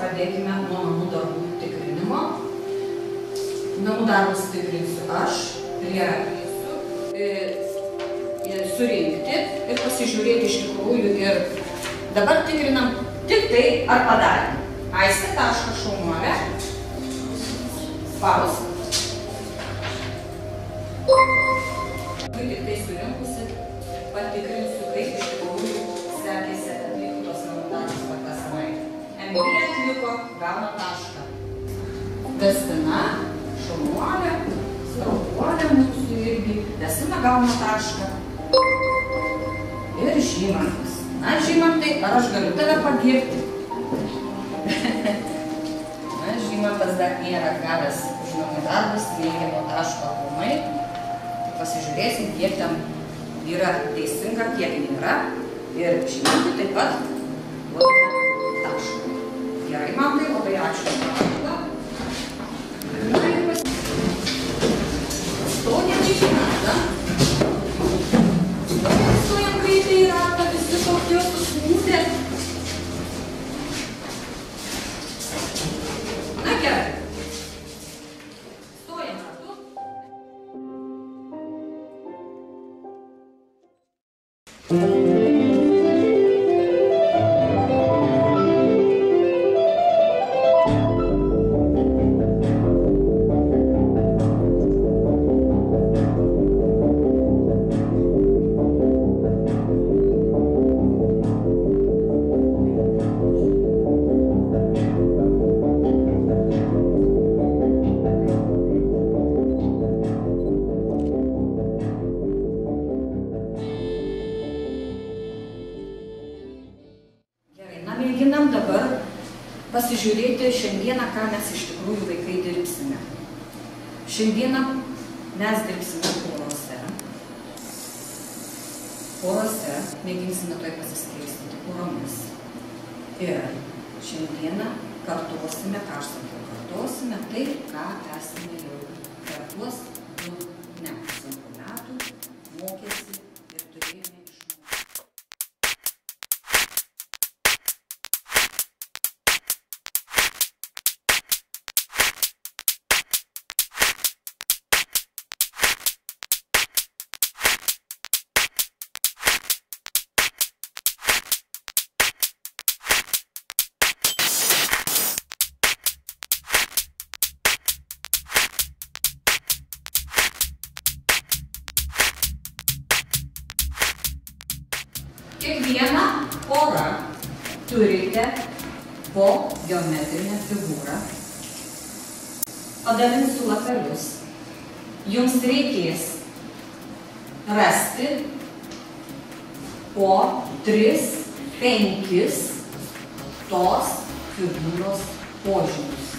pradėkime nuo namų darbų tikrinimo. Namų darbus tikrinsiu aš, prieisiu, surinkti ir pasižiūrėti iš tikrųjų ir dabar tikrinam tik tai, ar padarėm. Aistė, tašką šaunuolę. Spaus. Kai tik tai surinkusi, patikrinsiu, kaip iš tikrųjų sekėsi atlikti tos namų darbus per tą savaitę. Emilija atliko, gauna tašką. Vestina, šaunuolė, startuolė mūsų irgi. Vestina gauna tašką. Ir Žymantas. Na, Žymantai, ar aš galiu tave pagirti? Na, Žymantas dar nėra gavęs už namų darbus, neigiamo taško aplamai. Tai pasižiūrėsim, kiek ten yra teisinga, kiek nėra. Ir Žymantui taip pat duodame tašką. Gerai, Mantai, labai ačiū. Na ir pastojam į Žymantą. Pastojam greitai į ratą, visi tokie susmūdė. Na gerai. Stojam ratu. Mėginam dabar pasižiūrėti šiandieną, ką mes iš tikrųjų vaikai dirbsime. Šiandieną mes dirbsime porose. Porose mėginsime toj pasiskirstyti poromis. Ir šiandieną kartuosime, ką aš sakiau, kartuosime tai, ką esame jau per tuos 2 metų mokėsi ir turėjome išmokti. Kiekviena pora turite po geometrinę figūrą. Padalinsiu lapelius. Jums reikės rasti po 3-5 tos figūros požymius.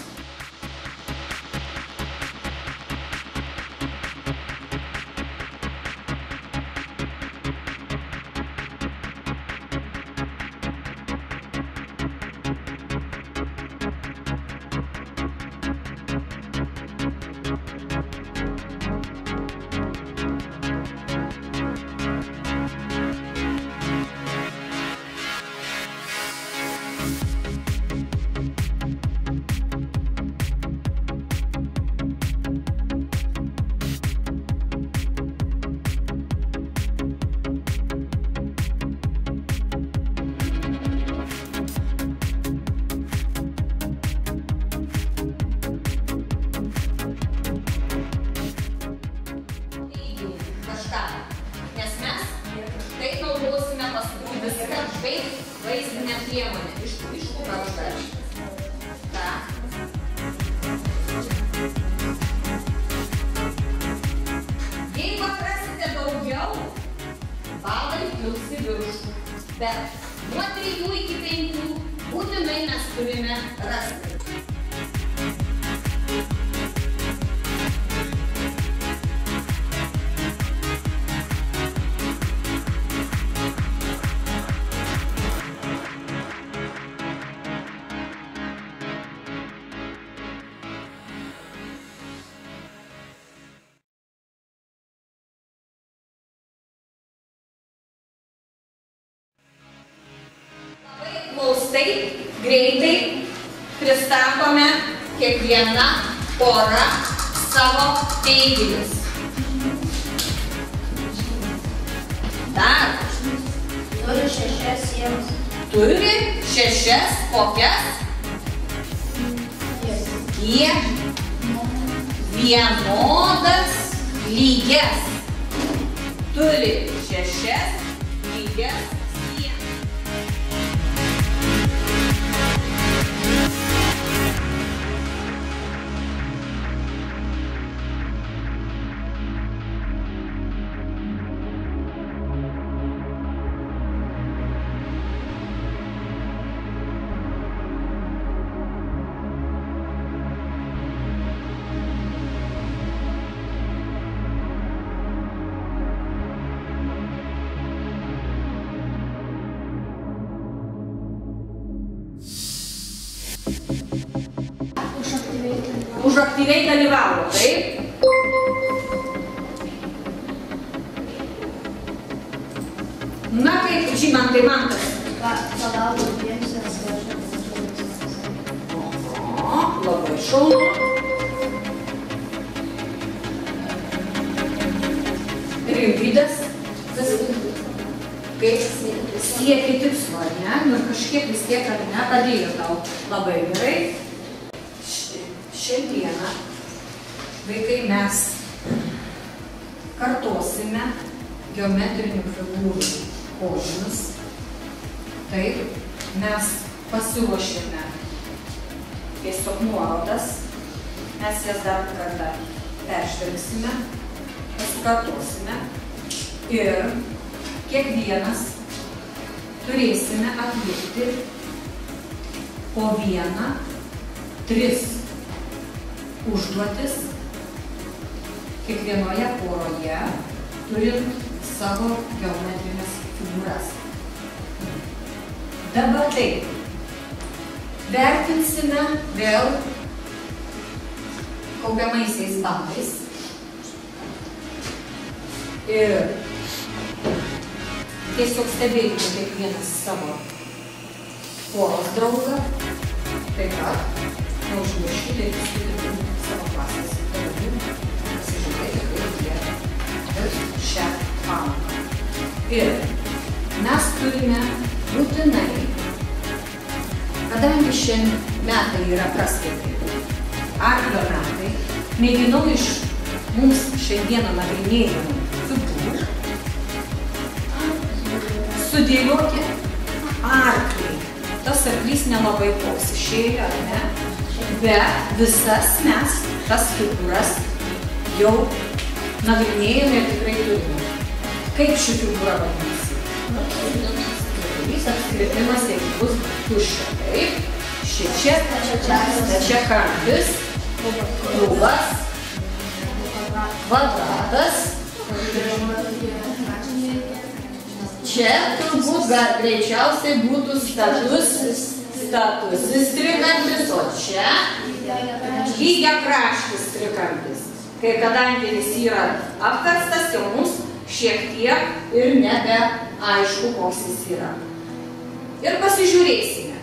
Vaizdinė priemonė iš kur apžvelgti. Jeigu atrasite daugiau, balai kils į viršų. Bet nuo 3 iki 5 būtinai mes turime rasti. Glaustai, greitai sakome kiekviena pora savo teiginius. Dar. Turi 6 sienas. Turi 6 kokias? Vienodas lygias. Turi 6 lygias sienas. Už aktyviai dalyvavo, taip? Na kaip, Žymantai, Mantas? Pagalba dviems ir skažė. Labai šaunu. Rimvydas? Kaip sieki tikslo, ne? Nu kažkiek vis tiek, ar ne, padėjo tau labai gerai. Šiandieną, vaikai, mes kartosime geometrinių figūrų požymius. Taip, mes pasiruošėme tiesiog nuorodas, mes jas dar kartą peržvelgsime, pasikartosime ir kiekvienas turėsime atlikti po 1-3 užduotis kiekvienoje poroje, turint savo geometrinės figūras. Dabar taip, vertinsime vėl kaupiamaisiais balais ir tiesiog stebėkime kiekvienas savo poros draugą, taip pat neužmirškite ir pasitikti savo klasės draugų, pasižiūrėti, kaip jie dirbs šią pamoką. Ir mes turime būtinai, kadangi šiandien metai yra praskaitai, arklio metai, mėginau iš mums šiandieną nagrinėjimų figūrų sudėlioti arklį. Tas arklys nelabai koks išėjo, ar ne? Bet visas mes tas figūras jau nagrinėjome ir tikrai turime. Kaip ši figūra vadinasi? Apskritimas, jeigu bus tuščia. Taip, šičia stačiakampis, krūvas, kvadratas. Čia turbūt greičiausiai būtų statusis trikampis, o čia lygiakraštis trikampis. Kai kadangi jis yra apverstas, jau mums šiek tiek ir nebe aišku, koks jis yra. Ir pasižiūrėsime,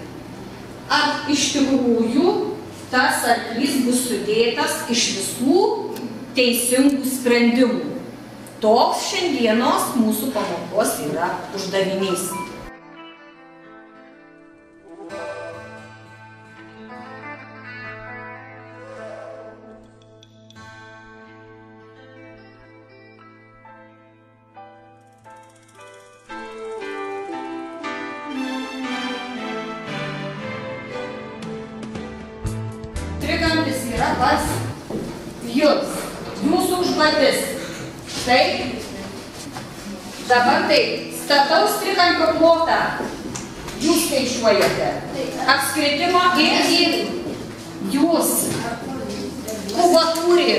ar iš tikrųjų tas arklys bus sudėtas iš visų teisingų sprendimų. Toks šiandienos mūsų pamokos yra uždavinys. Trikampis yra pas jums, jūsų užduotis. Taip, dabar taip, stataus trikampio plotą jūs skaičiuojate. Apskritimo irgi jūs kubatūrį.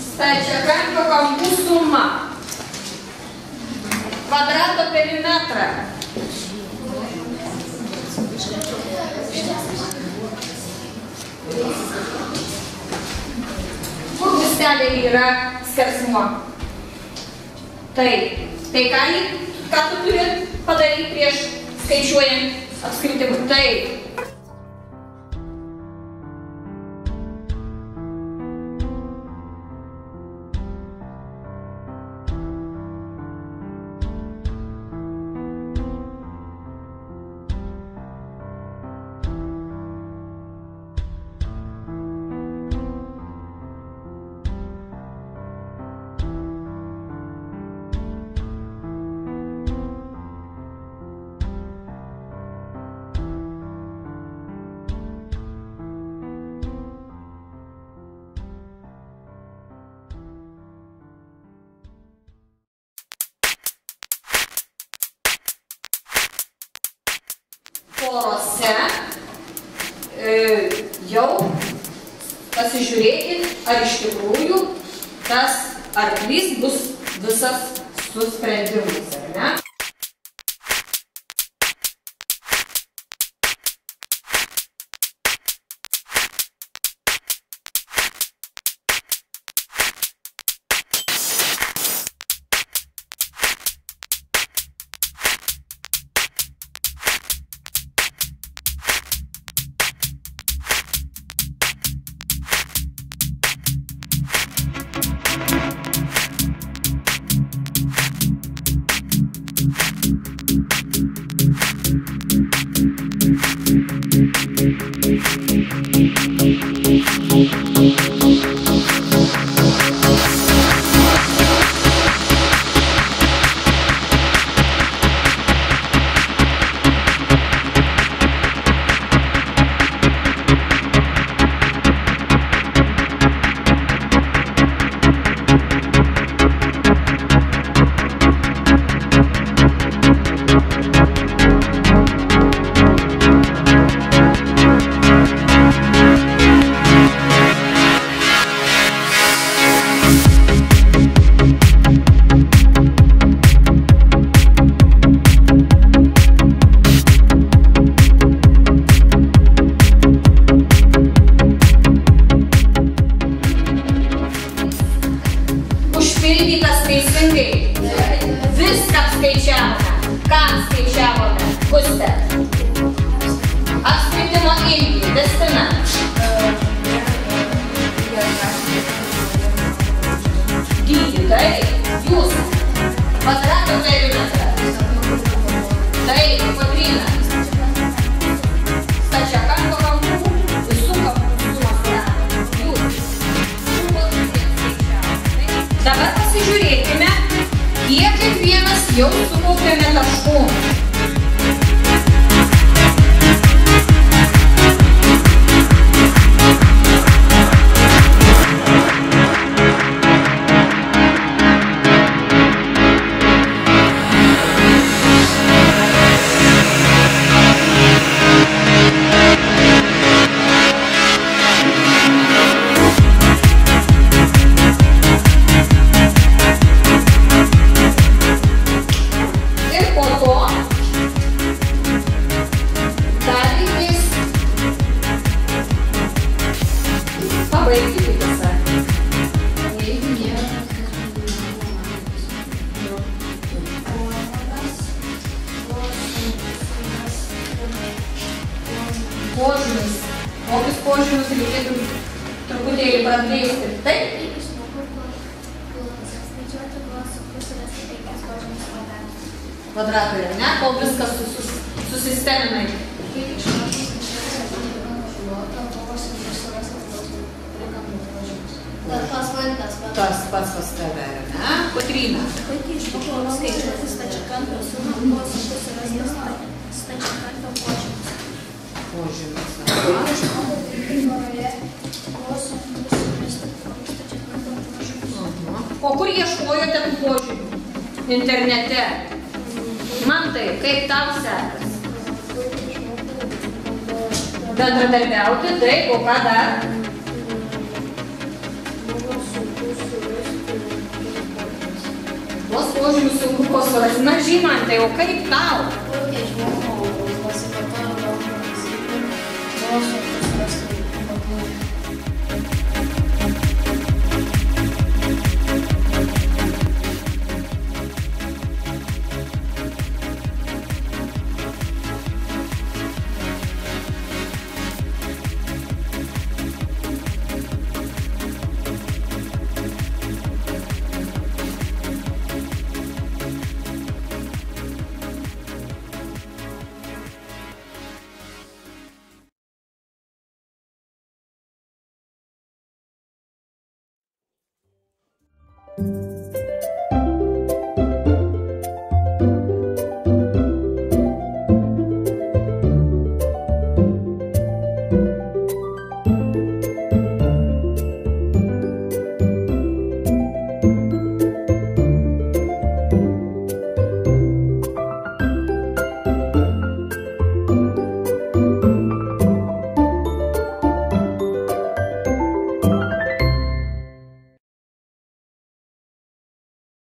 Stačiakampio kampų suma. Kvadrato perimetrą. Kur gustelė yra skersmuo? Taip. Tai ką tu turi padaryti prieš skaičiuojant apskritimui. Taip. Porose jau pasižiūrėkit, ar iš tikrųjų tas arklys bus visas su sprendimais, ar ne? Užpildytas teisingai. Viską skaičiavome. Ką skaičiavome? Pustę. Apskritimo ilgį. Destina. Dydį. Taip. Jūs. Kvadrato perimetrą. Taip. Kotryna. Stačiakampio kampų. Visų kampų sumas. Jūs. Dabar pasižiūrėkime, kiek kiekvienas jau sukaupėme taškų. Požymis. Kokius požymius reikėtų truputėlį praplėsti? Taip? Kvadratui, ne? Kol viskas susisteminai. Tas pats pas tave, ne? Kotryna. Skaičiuoti stačiakampio sumą, stačiakampio požymis. O kur ieškojote tų požymių? Internete. Mantai, kaip tau sekas? Bendradarbiauti, taip, o ką dar? Tuos požymius sunku surasti. Na, Žymantai, o kaip tau? Thank you.